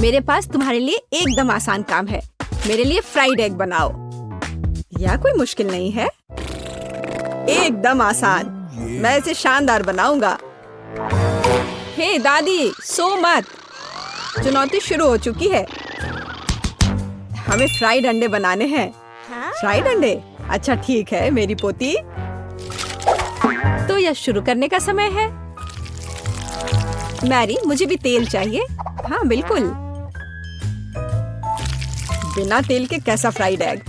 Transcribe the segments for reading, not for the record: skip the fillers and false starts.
मेरे पास तुम्हारे लिए एकदम आसान काम है। मेरे लिए फ्राइड एग बनाओ। यह कोई मुश्किल नहीं है, एकदम आसान। मैं इसे शानदार बनाऊंगा। हे दादी, सो मत। चुनौती शुरू हो चुकी है। हमें फ्राइड अंडे बनाने हैं। फ्राइड अंडे? अच्छा ठीक है मेरी पोती। तो यह शुरू करने का समय है। मैरी, मुझे भी तेल चाहिए। हाँ बिल्कुल। बिना तेल के कैसा फ्राइड एग?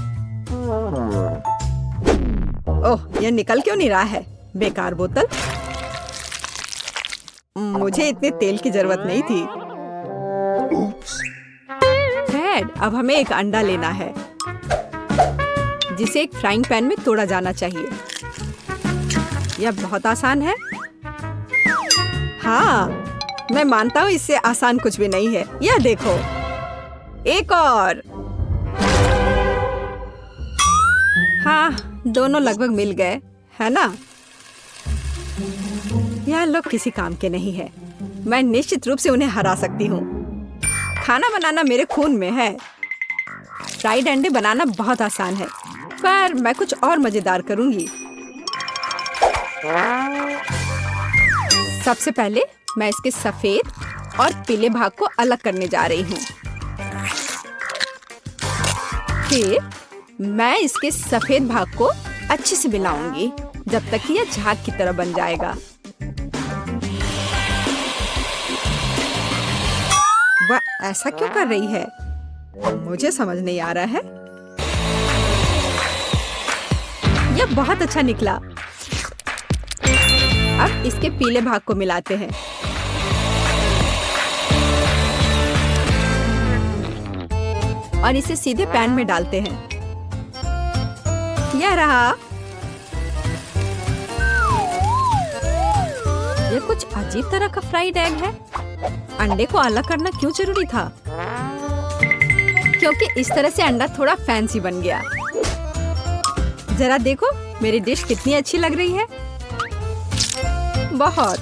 ओह, यह निकल क्यों नहीं रहा है? बेकार बोतल। मुझे इतने तेल की जरूरत नहीं थी। डैड, अब हमें एक अंडा लेना है जिसे एक फ्राइंग पैन में तोड़ा जाना चाहिए। यह बहुत आसान है। हाँ, मैं मानता हूँ इससे आसान कुछ भी नहीं है। यह देखो, एक और। हाँ, दोनों लगभग मिल गए, है ना? यह लोग किसी काम के नहीं है। मैं निश्चित रूप से उन्हें हरा सकती हूँ। खाना बनाना मेरे खून में है। फ्राइड अंडे बनाना बहुत आसान है, पर मैं कुछ और मजेदार करूंगी। सबसे पहले मैं इसके सफेद और पीले भाग को अलग करने जा रही हूँ। फिर मैं इसके सफेद भाग को अच्छे से मिलाऊंगी जब तक कि यह झाग की तरह बन जाएगा। वह ऐसा क्यों कर रही है? मुझे समझ नहीं आ रहा है। यह बहुत अच्छा निकला। अब इसके पीले भाग को मिलाते हैं। और इसे सीधे पैन में डालते हैं। यह रहा। यह कुछ अजीब तरह का फ्राइड एग है। अंडे को अलग करना क्यों जरूरी था? क्योंकि इस तरह से अंडा थोड़ा फैंसी बन गया। जरा देखो मेरी डिश कितनी अच्छी लग रही है। बहुत।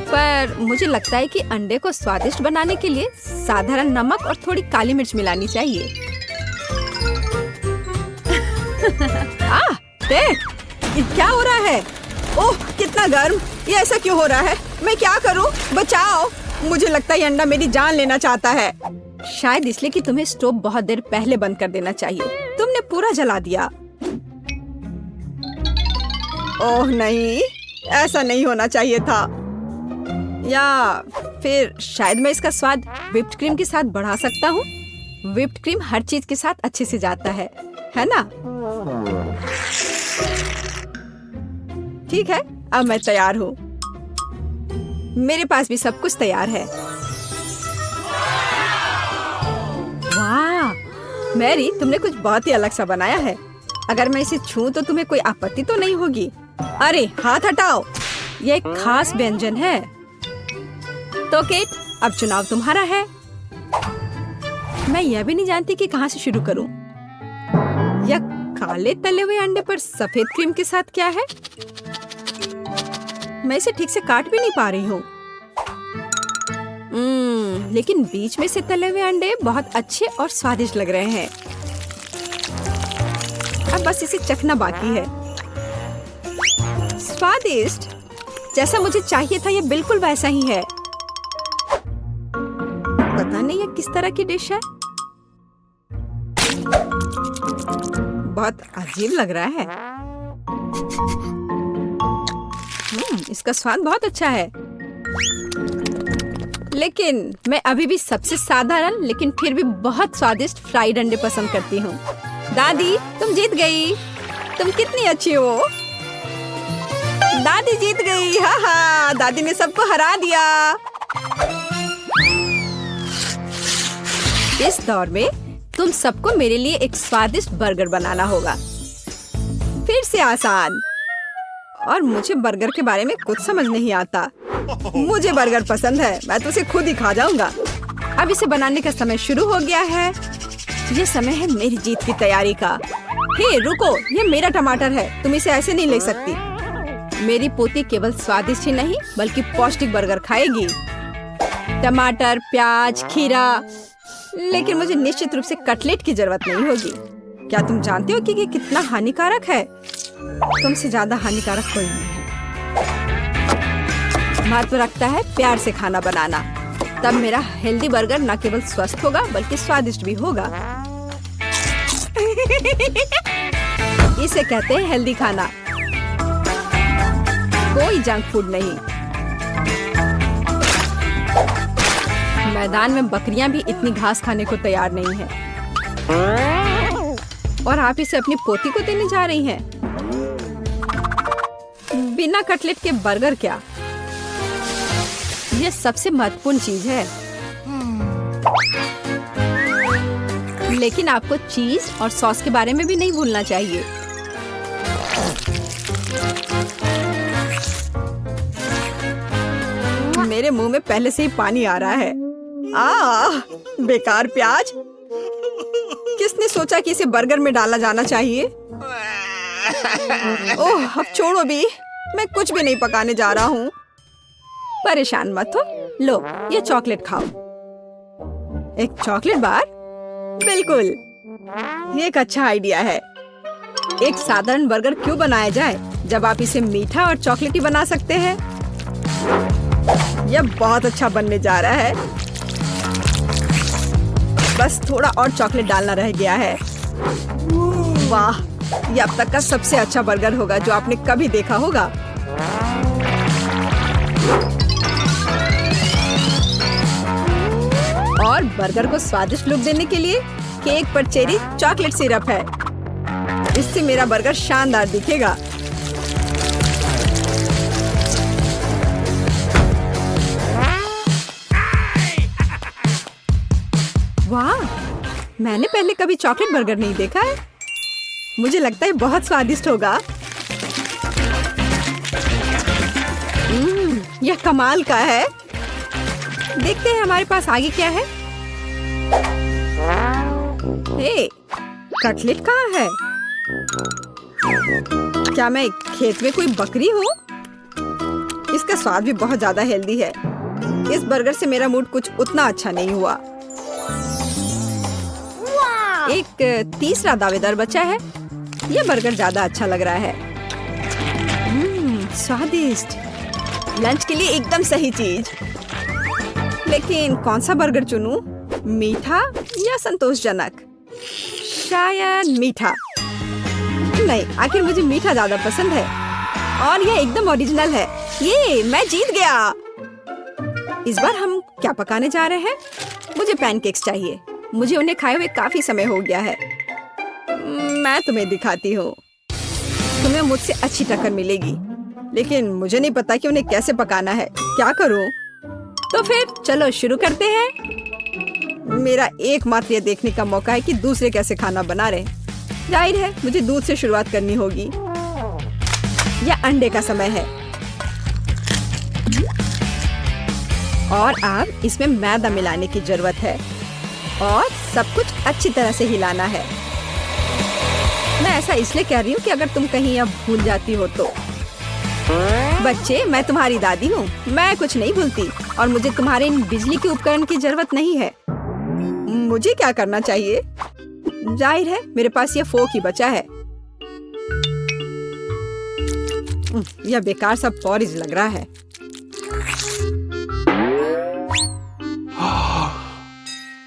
पर मुझे लगता है कि अंडे को स्वादिष्ट बनाने के लिए साधारण नमक और थोड़ी काली मिर्च मिलानी चाहिए। देख, क्या हो रहा है? ओह, कितना गर्म! ये ऐसा क्यों हो रहा है? मैं क्या करूं? बचाओ! मुझे लगता है ये अंडा मेरी जान लेना चाहता है। शायद इसलिए कि तुम्हें स्टोव बहुत देर पहले बंद कर देना चाहिए। तुमने पूरा जला दिया। ओह नहीं, ऐसा नहीं होना चाहिए था। या फिर शायद मैं इसका स्वाद व्हिप्ड क्रीम के साथ बढ़ा सकता हूँ। व्हिप्ड क्रीम हर चीज के साथ अच्छे से जाता है ना? ठीक है, अब मैं तैयार हूँ। मेरे पास भी सब कुछ तैयार है। वाह, मैरी, तुमने कुछ बहुत ही अलग सा बनाया है। अगर मैं इसे छूं तो तुम्हें कोई आपत्ति तो नहीं होगी? अरे हाथ हटाओ, यह एक खास व्यंजन है। तो केट, अब चुनाव तुम्हारा है। मैं यह भी नहीं जानती कि कहाँ से शुरू करूं। यह काले तले हुए अंडे पर सफेद क्रीम के साथ क्या है? मैं इसे ठीक से काट भी नहीं पा रही हूँ। लेकिन बीच में से तले हुए अंडे बहुत अच्छे और स्वादिष्ट लग रहे हैं। अब बस इसे चखना बाकी है। स्वादिष्ट, जैसा मुझे चाहिए था, यह बिल्कुल वैसा ही है। पता नहीं यह किस तरह की डिश है। बहुत अजीब लग रहा है। इसका स्वाद बहुत अच्छा है। लेकिन मैं अभी भी सबसे साधारण लेकिन फिर भी बहुत स्वादिष्ट फ्राइड अंडे पसंद करती हूँ। दादी, तुम जीत गई। तुम कितनी अच्छी हो। दादी जीत गई। हाँ हाँ, दादी ने सबको हरा दिया। इस दौर में तुम सबको मेरे लिए एक स्वादिष्ट बर्गर बनाना होगा। फिर से आसान। और मुझे बर्गर के बारे में कुछ समझ नहीं आता। मुझे बर्गर पसंद है, मैं तो उसे खुद ही खा जाऊंगा। अब इसे बनाने का समय शुरू हो गया है। ये समय है मेरी जीत की तैयारी का। हे रुको, ये मेरा टमाटर है, तुम इसे ऐसे नहीं ले सकती। मेरी पोती केवल स्वादिष्ट ही नहीं बल्कि पौष्टिक बर्गर खाएगी। टमाटर, प्याज, खीरा। लेकिन मुझे निश्चित रूप से कटलेट की जरूरत नहीं होगी। क्या तुम जानते हो कि ये कितना हानिकारक है? तुमसे ज्यादा हानिकारक कोई नहीं है। महत्व रखता है प्यार से खाना बनाना, तब मेरा हेल्दी बर्गर न केवल स्वस्थ होगा बल्कि स्वादिष्ट भी होगा। इसे कहते हैं हेल्दी खाना, कोई जंक फूड नहीं। मैदान में बकरियां भी इतनी घास खाने को तैयार नहीं हैं। और आप इसे अपनी पोती को देने जा रही हैं? बिना कटलेट के बर्गर क्या? यह सबसे महत्वपूर्ण चीज है। लेकिन आपको चीज और सॉस के बारे में भी नहीं भूलना चाहिए। मेरे मुंह में पहले से ही पानी आ रहा है। बेकार प्याज। किसने सोचा कि इसे बर्गर में डाला जाना चाहिए? ओह, अब छोड़ो भी, मैं कुछ भी नहीं पकाने जा रहा हूँ। परेशान मत हो, लो ये चॉकलेट खाओ। एक चॉकलेट बार? बिल्कुल, ये एक अच्छा आइडिया है। एक साधारण बर्गर क्यों बनाया जाए जब आप इसे मीठा और चॉकलेटी बना सकते हैं? यह बहुत अच्छा बनने जा रहा है। बस थोड़ा और चॉकलेट डालना रह गया है। वाह, यह अब तक का सबसे अच्छा बर्गर होगा जो आपने कभी देखा होगा। और बर्गर को स्वादिष्ट लुक देने के लिए केक पर चेरी चॉकलेट सिरप है। इससे मेरा बर्गर शानदार दिखेगा। वाह, मैंने पहले कभी चॉकलेट बर्गर नहीं देखा है। मुझे लगता है बहुत स्वादिष्ट होगा। यह कमाल का है। देखते हैं हमारे पास आगे क्या है। हे, कटलेट कहाँ है? क्या मैं खेत में कोई बकरी हूँ? इसका स्वाद भी बहुत ज्यादा हेल्दी है। इस बर्गर से मेरा मूड कुछ उतना अच्छा नहीं हुआ। एक तीसरा दावेदार बचा है। यह बर्गर ज्यादा अच्छा लग रहा है। स्वादिष्ट। लंच के लिए एकदम सही चीज। लेकिन कौन सा बर्गर चुनूं? मीठा या संतोषजनक? शायद मीठा। नहीं, आखिर मुझे मीठा ज्यादा पसंद है। और यह एकदम ओरिजिनल है। ये मैं जीत गया। इस बार हम क्या पकाने जा रहे हैं? मुझे पैनकेक्स चाहिए। मुझे उन्हें खाए हुए काफी समय हो गया है। मैं तुम्हें दिखाती हूँ। तुम्हें मुझसे अच्छी टक्कर मिलेगी, लेकिन मुझे नहीं पता कि उन्हें कैसे पकाना है। क्या करूँ? तो फिर चलो शुरू करते हैं। मेरा एकमात्र यह देखने का मौका है कि दूसरे कैसे खाना बना रहे। जाहिर है मुझे दूध से शुरुआत करनी होगी। यह अंडे का समय है। और अब इसमें मैदा मिलाने की जरूरत है और सब कुछ अच्छी तरह से हिलाना है। मैं ऐसा इसलिए कह रही हूँ कि अगर तुम कहीं अब भूल जाती हो तो। बच्चे, मैं तुम्हारी दादी हूँ। मैं कुछ नहीं भूलती और मुझे तुम्हारे इन बिजली के उपकरण की जरूरत नहीं है। मुझे क्या करना चाहिए? जाहिर है मेरे पास ये फोक ही बचा है। यह बेकार सा पॉरिज लग रहा है।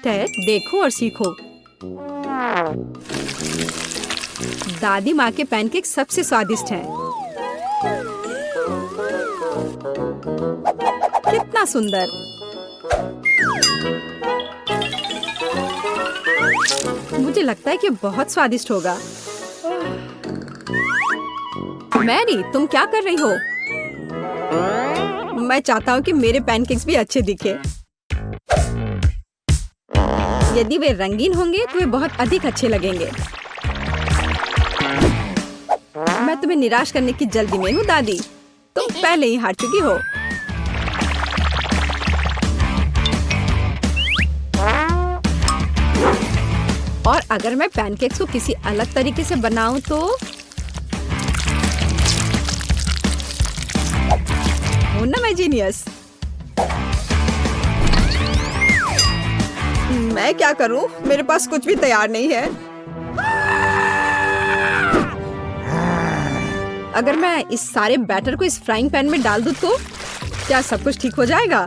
टेड, देखो और सीखो। दादी माँ के पैनकेक सबसे स्वादिष्ट हैं। कितना सुंदर। मुझे लगता है कि बहुत स्वादिष्ट होगा। मैरी, तुम क्या कर रही हो? मैं चाहता हूँ कि मेरे पैनकेक्स भी अच्छे दिखे। यदि वे रंगीन होंगे तो वे बहुत अधिक अच्छे लगेंगे। मैं तुम्हें निराश करने की जल्दी में हूँ दादी। तुम पहले ही हार चुकी हो। और अगर मैं पैनकेक्स को किसी अलग तरीके से बनाऊं तो हूं ना मैं जीनियस। मैं क्या करूं? मेरे पास कुछ भी तैयार नहीं है। अगर मैं इस सारे बैटर को इस फ्राइंग पैन में डाल दूं तो क्या सब कुछ ठीक हो जाएगा?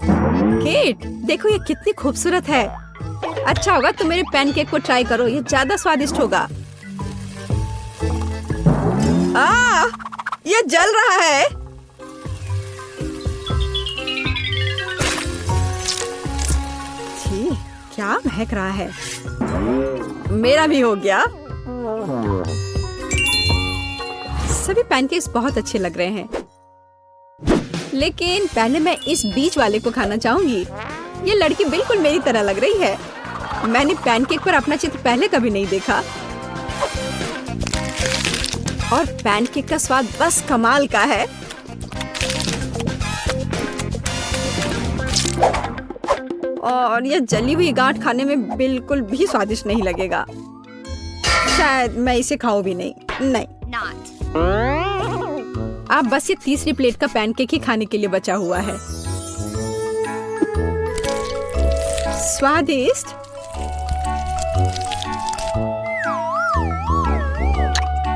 केट, देखो ये कितनी खूबसूरत है। अच्छा होगा तुम मेरे पैनकेक को ट्राई करो, ये ज्यादा स्वादिष्ट होगा। ये जल रहा है। छी, क्या महक रहा है। मेरा भी हो गया। सभी पैनकेक्स बहुत अच्छे लग रहे हैं, लेकिन पहले मैं इस बीच वाले को खाना चाहूंगी। ये लड़की बिल्कुल मेरी तरह लग रही है। मैंने पैनकेक पर अपना चित्र पहले कभी नहीं देखा और पैनकेक का स्वाद बस कमाल का है। और ये जली हुई गांठ खाने में बिल्कुल भी स्वादिष्ट नहीं लगेगा। शायद मैं इसे खाऊं भी नहीं। आप बस ये तीसरी प्लेट का पैनकेक ही खाने के लिए बचा हुआ है। स्वादिष्ट।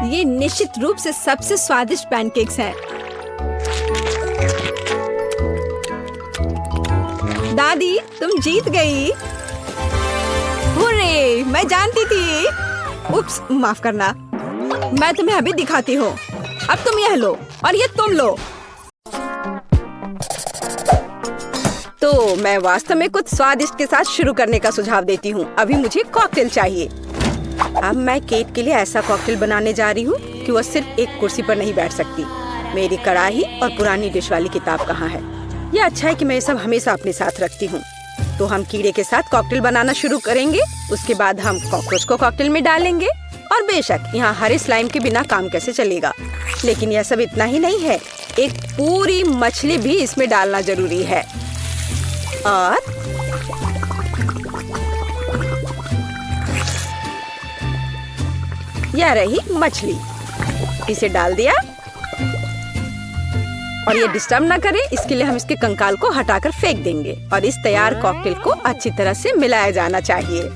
ये निश्चित रूप से सबसे स्वादिष्ट पैनकेक्स हैं। दादी, तुम जीत गई। हुर्रे, मैं जानती थी। उप्स, माफ करना। मैं तुम्हें अभी दिखाती हूँ। अब तुम यह लो और ये तुम लो। तो मैं वास्तव में कुछ स्वादिष्ट के साथ शुरू करने का सुझाव देती हूँ। अभी मुझे कॉकटेल चाहिए। अब मैं केट के लिए ऐसा कॉकटेल बनाने जा रही हूँ कि वो सिर्फ एक कुर्सी पर नहीं बैठ सकती। मेरी कढ़ाई और पुरानी डिश वाली किताब कहाँ है? यह अच्छा है कि मैं ये सब हमेशा अपने साथ रखती हूँ। तो हम कीड़े के साथ कॉकटेल बनाना शुरू करेंगे। उसके बाद हम कॉकरोच को कॉकटेल में डालेंगे। और बेशक यहाँ हरे स्लाइम के बिना काम कैसे चलेगा। लेकिन यह सब इतना ही नहीं है, एक पूरी मछली भी इसमें डालना जरूरी है। और यह रही मछली, इसे डाल दिया। और ये डिस्टर्ब ना करे, इसके लिए हम इसके कंकाल को हटाकर फेंक देंगे। और इस तैयार कॉकटेल को अच्छी तरह से मिलाया जाना चाहिए।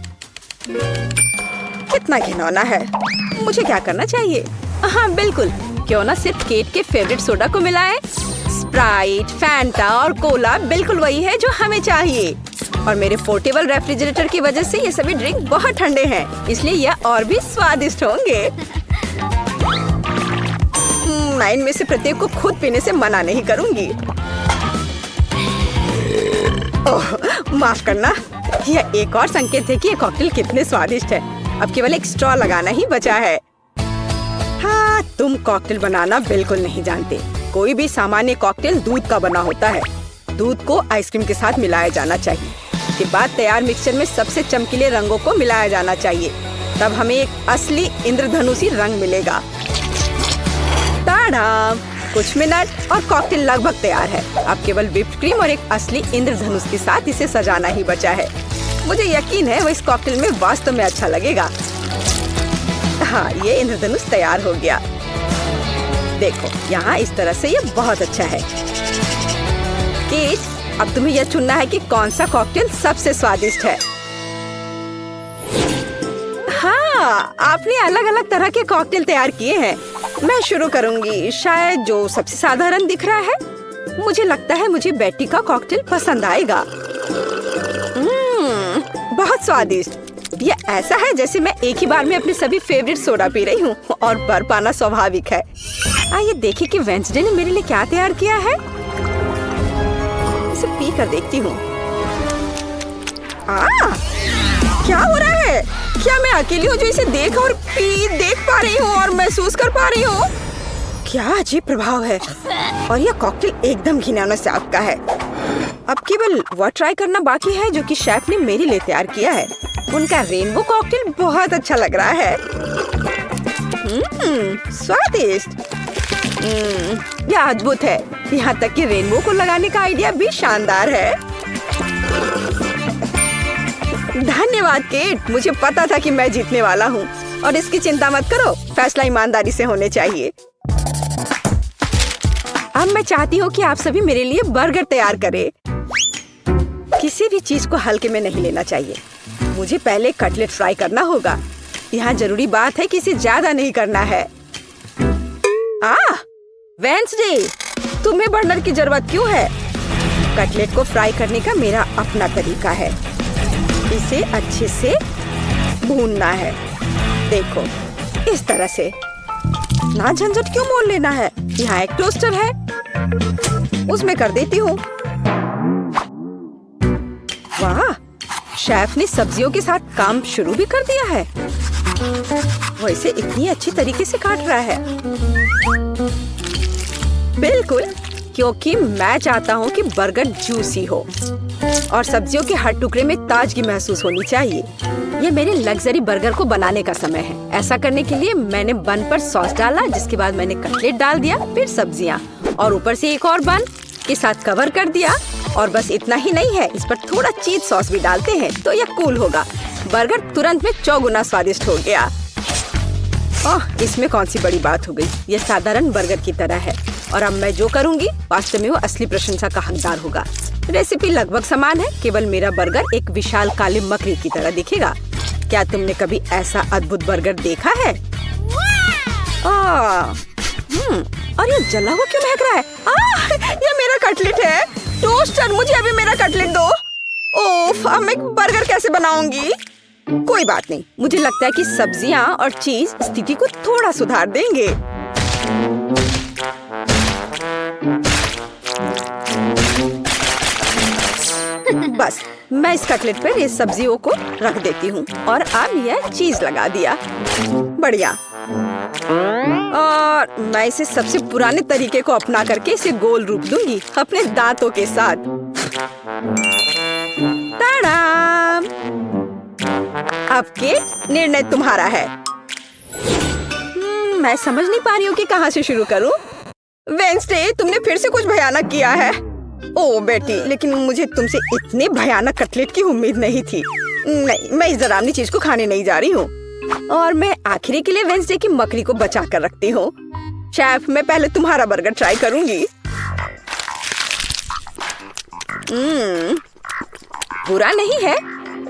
कितना घिनौना है। मुझे क्या करना चाहिए? हाँ बिल्कुल, क्यों ना सिर्फ केट के फेवरेट सोडा को मिलाएं। स्प्राइट, फैंटा और कोला बिल्कुल वही है जो हमें चाहिए। और मेरे पोर्टेबल रेफ्रिजरेटर की वजह से ये सभी ड्रिंक बहुत ठंडे हैं, इसलिए यह और भी स्वादिष्ट होंगे। मैं इनमें से प्रत्येक को खुद पीने से मना नहीं करूंगी। ओह, माफ करना। यह एक और संकेत है कि ये कॉकटेल कितने स्वादिष्ट है। अब केवल एक स्ट्रॉ लगाना ही बचा है। हाँ, तुम कॉकटेल बनाना बिल्कुल नहीं जानते। कोई भी सामान्य कॉकटेल दूध का बना होता है। दूध को आइसक्रीम के साथ मिलाया जाना चाहिए। के बाद तैयार मिक्सचर में सबसे चमकीले रंगों को मिलाया जाना चाहिए। तब हमें एक असली इंद्रधनुषी रंग मिलेगा। टाडा! कुछ मिनट और कॉकटेल लगभग तैयार है। अब केवल व्हिप्ड क्रीम और एक असली इंद्रधनुष के साथ इसे सजाना ही बचा है। मुझे यकीन है वो इस कॉकटेल में वास्तव में अच्छा लगेगा। हाँ, ये इंद्रधनुष तैयार हो गया। देखो, यहाँ इस तरह से ये बहुत अच्छा है। केट, अब तुम्हें यह चुनना है कि कौन सा कॉकटेल सबसे स्वादिष्ट है। हाँ, आपने अलग अलग तरह के कॉकटेल तैयार किए हैं। मैं शुरू करूंगी, शायद जो सबसे साधारण दिख रहा है। मुझे लगता है मुझे बेटी का कॉकटेल पसंद आएगा। बहुत स्वादिष्ट। ये ऐसा है जैसे मैं एक ही बार में अपने सभी फेवरेट सोडा पी रही हूँ और भर पाना स्वाभाविक है। आइए देखें कि वेंसडे ने मेरे लिए क्या तैयार किया है। इसे पी कर देखती हूँ। क्या हो रहा है? क्या मैं अकेली हूँ जो इसे देख पा रही हूँ और महसूस कर पा रही हूँ? क्या अजीब प्रभाव है। और यह कॉकटेल एकदम घिनौना स्वाद का है। अब केवल वह ट्राई करना बाकी है जो कि शेफ ने मेरे लिए तैयार किया है। उनका रेनबो कॉकटेल बहुत अच्छा लग रहा है। स्वादिष्ट। यह अद्भुत है। यहाँ तक कि रेनबो को लगाने का आइडिया भी शानदार है। धन्यवाद केट, मुझे पता था कि मैं जीतने वाला हूँ। और इसकी चिंता मत करो, फैसला ईमानदारी से होने चाहिए। अब मैं चाहती हूँ कि आप सभी मेरे लिए बर्गर तैयार करें। किसी भी चीज को हल्के में नहीं लेना चाहिए। मुझे पहले कटलेट फ्राई करना होगा। यहाँ जरूरी बात है कि इसे ज्यादा नहीं करना है। वेंसडे, तुम्हें बर्नर की जरूरत क्यों है? कटलेट को फ्राई करने का मेरा अपना तरीका है। इसे अच्छे से भूनना है। देखो, इस तरह से। ना झंझट क्यों मोल लेना है? यहाँ एक टोस्टर है, उसमें कर देती हूँ। वाह, शेफ ने सब्जियों के साथ काम शुरू भी कर दिया है। वो इसे इतनी अच्छी तरीके से काट रहा है। बिल्कुल, क्योंकि मैं चाहता हूँ कि बर्गर जूसी हो और सब्जियों के हर टुकड़े में ताजगी महसूस होनी चाहिए। ये मेरे लग्जरी बर्गर को बनाने का समय है। ऐसा करने के लिए मैंने बन पर सॉस डाला, जिसके बाद मैंने कटलेट डाल दिया, फिर सब्जियाँ और ऊपर से एक और बन के साथ कवर कर दिया। और बस इतना ही नहीं है, इस पर थोड़ा चीज सॉस भी डालते हैं तो यह कूल होगा। बर्गर तुरंत में 4 गुना स्वादिष्ट हो गया। ओह, इसमें कौन सी बड़ी बात हो गई। यह साधारण बर्गर की तरह है और अब मैं जो करूंगी वास्तव में वो असली प्रशंसा का हकदार होगा। रेसिपी लगभग समान है, केवल मेरा बर्गर एक विशाल काले मकड़ी की तरह दिखेगा। क्या तुमने कभी ऐसा अद्भुत बर्गर देखा है? और ये जला हुआ क्यों महक रहा है? ये मेरा कटलेट है। टोस्टर, मुझे अभी मेरा कटलेट दो। ओफ, अब मैं बर्गर कैसे बनाऊंगी? कोई बात नहीं, मुझे लगता है कि सब्जियां और चीज स्थिति को थोड़ा सुधार देंगे। बस मैं इस कटलेट पर ये सब्जियों को रख देती हूँ और अब यह चीज लगा दिया। बढ़िया। और मैं इसे सबसे पुराने तरीके को अपना करके इसे गोल रूप दूंगी अपने दांतों के साथ। ताड़ाम! अब के निर्णय तुम्हारा है। मैं समझ नहीं पा रही हूँ कि कहाँ से शुरू करूँ। वेंसडे, तुमने फिर से कुछ भयानक किया है। ओ बेटी, लेकिन मुझे तुमसे इतने भयानक कटलेट की उम्मीद नहीं थी। नहीं, मैं इस डरावनी चीज को खाने नहीं जा रही हूँ। और मैं आखिरी के लिए वेंसडे की मकड़ी को बचा कर रखती हूँ। शेफ, मैं पहले तुम्हारा बर्गर ट्राई करूंगी। बुरा नहीं है,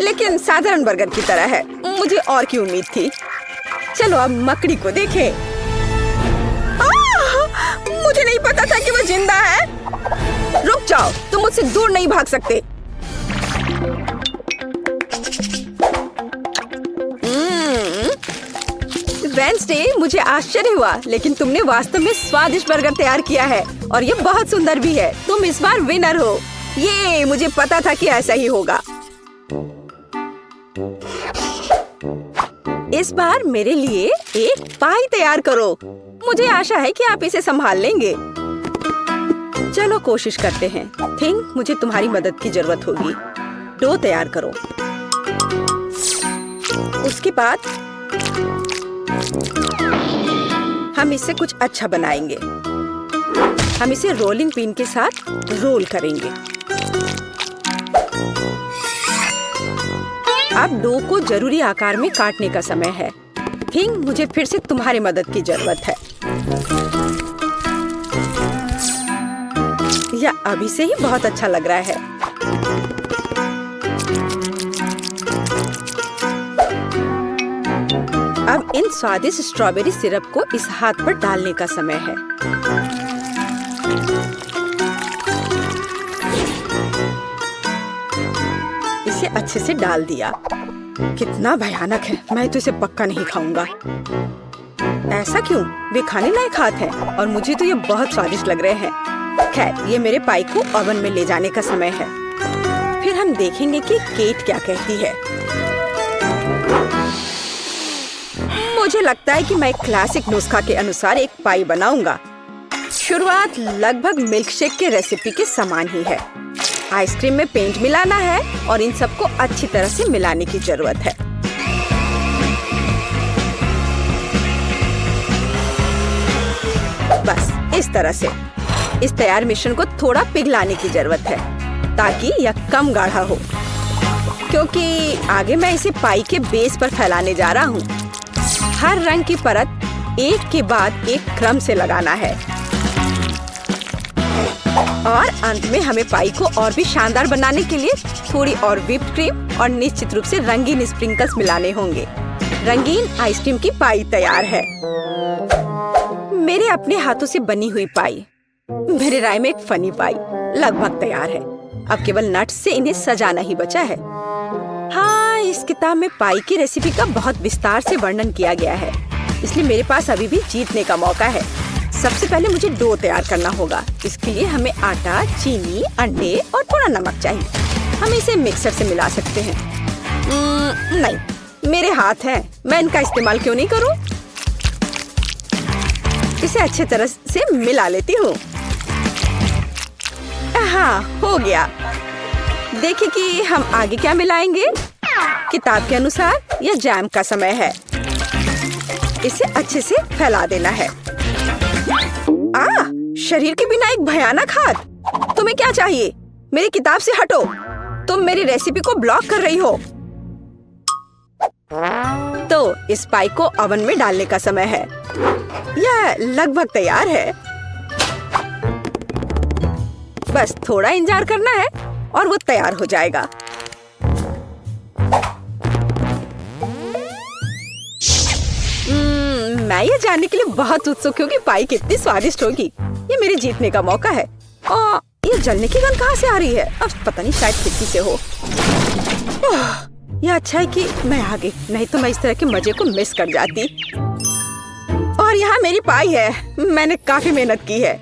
लेकिन साधारण बर्गर की तरह है। मुझे और की उम्मीद थी। चलो अब मकड़ी को देखें। मुझे नहीं पता था कि वो जिंदा है। रुक जाओ, तुम मुझसे दूर नहीं भाग सकते। वेंसडे, मुझे आश्चर्य हुआ, लेकिन तुमने वास्तव में स्वादिष्ट बर्गर तैयार किया है और ये बहुत सुंदर भी है। तुम इस बार विनर हो। ये मुझे पता था कि ऐसा ही होगा। इस बार मेरे लिए एक पाई तैयार करो। मुझे आशा है कि आप इसे संभाल लेंगे। चलो कोशिश करते हैं। थिंक मुझे तुम्हारी मदद की जरूरत होगी। डो तैयार करो। उसके बाद हम इससे कुछ अच्छा बनाएंगे। हम इसे रोलिंग पिन के साथ रोल करेंगे। अब डो को जरूरी आकार में काटने का समय है। थिंक मुझे फिर से तुम्हारी मदद की जरूरत है। यह अभी से ही बहुत अच्छा लग रहा है। अब इन स्वादिष्ट स्ट्रॉबेरी सिरप को इस हाथ पर डालने का समय है। इसे अच्छे से डाल दिया। कितना भयानक है। मैं तो इसे पक्का नहीं खाऊंगा। ऐसा क्यों? वे खाने लायक हाथ हैं और मुझे तो ये बहुत स्वादिष्ट लग रहे हैं। खैर, ये मेरे पाई को ओवन में ले जाने का समय है। फिर हम देखेंगे कि केट क्या कहती है। मुझे लगता है कि मैं क्लासिक नुस्खा के अनुसार एक पाई बनाऊंगा। शुरुआत लगभग मिल्कशेक के रेसिपी के समान ही है। आइसक्रीम में पेंट मिलाना है और इन सबको अच्छी तरह से मिलाने की जरूरत है। बस इस तरह से। इस तैयार मिश्रण को थोड़ा पिघलाने की जरूरत है ताकि यह कम गाढ़ा हो, क्योंकि आगे मैं इसे पाई के बेस पर फैलाने जा रहा हूँ। हर रंग की परत एक के बाद एक क्रम से लगाना है। और अंत में हमें पाई को और भी शानदार बनाने के लिए थोड़ी और व्हिप्ड क्रीम और निश्चित रूप से रंगीन स्प्रिंकल्स मिलाने होंगे। रंगीन आइसक्रीम की पाई तैयार है। मेरे अपने हाथों से बनी हुई पाई, मेरे राय में एक फनी पाई लगभग तैयार है। अब केवल नट्स से इन्हें सजाना ही बचा है। हाँ, इस किताब में पाई की रेसिपी का बहुत विस्तार से वर्णन किया गया है, इसलिए मेरे पास अभी भी जीतने का मौका है। सबसे पहले मुझे डो तैयार करना होगा। इसके लिए हमें आटा, चीनी, अंडे और थोड़ा नमक चाहिए। हम इसे मिक्सर से मिला सकते हैं। नहीं, मेरे हाथ हैं, मैं इनका इस्तेमाल क्यों नहीं करूं? इसे अच्छे तरह से मिला लेती हूँ। हाँ, हो गया। देखिए कि हम आगे क्या मिलाएंगे। किताब के अनुसार यह जैम का समय है। इसे अच्छे से फैला देना है। शरीर के बिना एक भयानक हाथ। तुम्हें क्या चाहिए? मेरी किताब से हटो। तुम मेरी रेसिपी को ब्लॉक कर रही हो। तो इस पाई को ओवन में डालने का समय है। यह लगभग तैयार है। बस थोड़ा इंतजार करना है और वो तैयार हो जाएगा। मैं ये जानने के लिए बहुत उत्सुक हूँ कि पाई कितनी स्वादिष्ट होगी। ये मेरे जीतने का मौका है। ये जलने की गंध कहाँ से आ रही है? अब पता नहीं, शायद खिड़की से हो। यह अच्छा है कि मैं आ गई, नहीं तो मैं इस तरह के मजे को मिस कर जाती। और यहाँ मेरी पाई है। मैंने काफी मेहनत की है।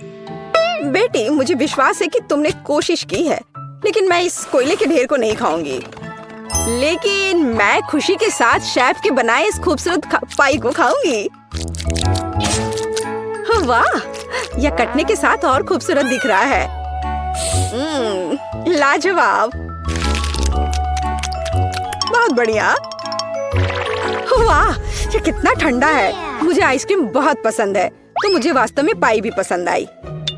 बेटी, मुझे विश्वास है कि तुमने कोशिश की है, लेकिन मैं इस कोयले के ढेर को नहीं खाऊंगी। लेकिन मैं खुशी के साथ शेफ के बनाए इस खूबसूरत पाई को खाऊंगी। वाह, यह कटने के साथ और खूबसूरत दिख रहा है। लाजवाब, बहुत बढ़िया। वाह, ये कितना ठंडा है। मुझे आइसक्रीम बहुत पसंद है, तो मुझे वास्तव में पाई भी पसंद आई।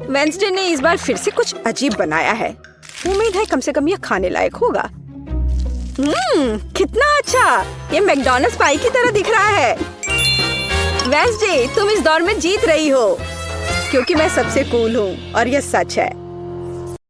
वेंसडे ने इस बार फिर से कुछ अजीब बनाया है। उम्मीद है कम से कम यह खाने लायक होगा। कितना अच्छा, ये मैकडॉनल्ड्स पाई की तरह दिख रहा है। वेंसडे, तुम इस दौर में जीत रही हो, क्योंकि मैं सबसे कूल हूँ और यह सच है।